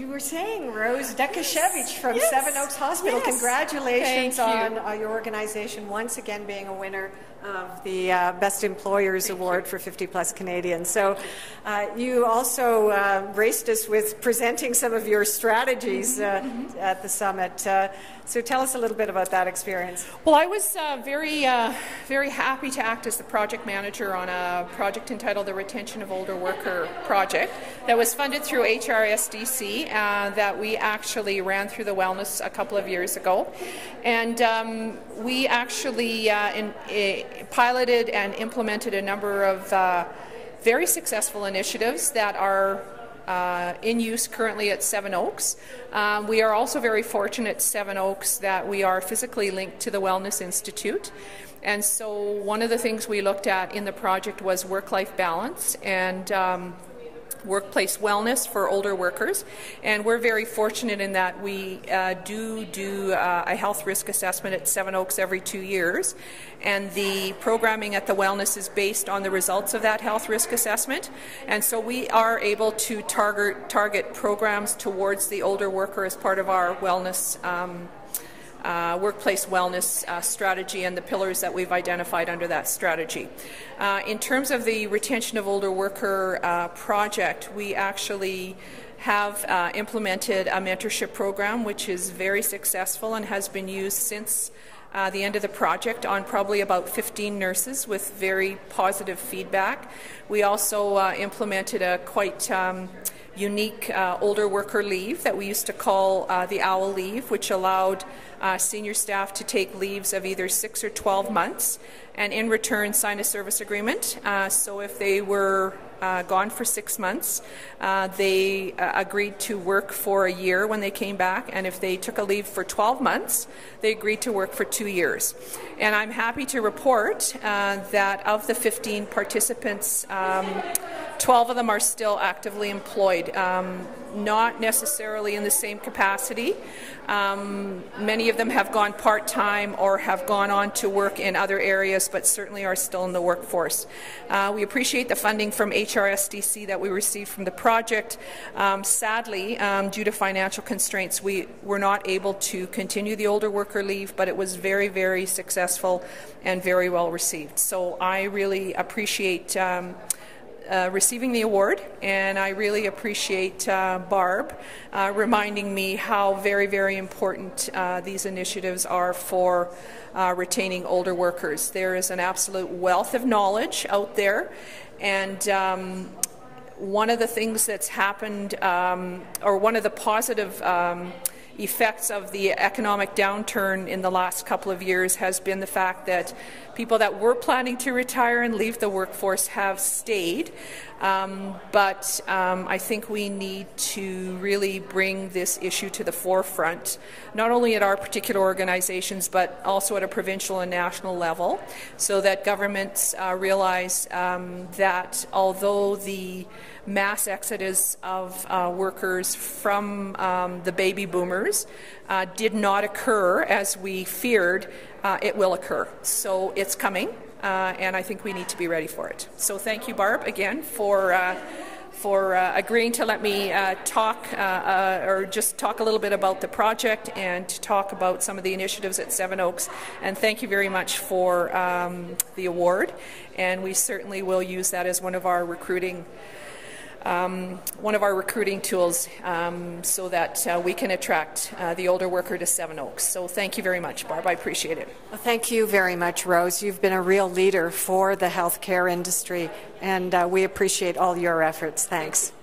You were saying Rose Dziadekwich from Seven Oaks Hospital. Yes. Congratulations Thank you. on your organization once again being a winner of the Best Employers Award for 50-plus Canadians. So you also graced us with presenting some of your strategies at the summit. So tell us a little bit about that experience. Well, I was very happy to act as the project manager on a project entitled the Retention of Older Worker Project that was funded through HRSDC that we actually ran through the wellness a couple of years ago. And we actually piloted and implemented a number of very successful initiatives that are in use currently at Seven Oaks. We are also very fortunate at Seven Oaks that we are physically linked to the Wellness Institute. And so one of the things we looked at in the project was work-life balance and workplace wellness for older workers, and we're very fortunate in that we do a health risk assessment at Seven Oaks every 2 years, and the programming at the wellness is based on the results of that health risk assessment, and so we are able to target programs towards the older worker as part of our wellness workplace wellness strategy and the pillars that we've identified under that strategy. In terms of the retention of older worker project, we actually have implemented a mentorship program which is very successful and has been used since the end of the project on probably about 15 nurses with very positive feedback. We also implemented a quite unique older worker leave that we used to call the OWL leave, which allowed senior staff to take leaves of either 6 or 12 months and in return sign a service agreement. So if they were gone for 6 months, they agreed to work for a year when they came back, and if they took a leave for 12 months, they agreed to work for 2 years. And I'm happy to report that of the 15 participants, 12 of them are still actively employed, not necessarily in the same capacity. Many of them have gone part-time or have gone on to work in other areas, but certainly are still in the workforce. We appreciate the funding from HRSDC that we received from the project. Sadly, due to financial constraints, we were not able to continue the older worker leave, but it was very, very successful and very well received. So I really appreciate receiving the award, and I really appreciate Barb reminding me how very, very important these initiatives are for retaining older workers. There is an absolute wealth of knowledge out there, and one of the things that's happened, or one of the positive effects of the economic downturn in the last couple of years has been the fact that people that were planning to retire and leave the workforce have stayed. But I think we need to really bring this issue to the forefront, not only at our particular organizations, but also at a provincial and national level, so that governments realize that although the mass exodus of workers from the baby boomers did not occur as we feared, it will occur. So it's coming, and I think we need to be ready for it. So thank you, Barb, again for agreeing to let me talk or just talk a little bit about the project and to talk about some of the initiatives at Seven Oaks. And thank you very much for the award. And we certainly will use that as one of our recruiting tools so that we can attract the older worker to Seven Oaks. So thank you very much, Barb. I appreciate it. Well, thank you very much, Rose. You've been a real leader for the healthcare industry, and we appreciate all your efforts. Thanks.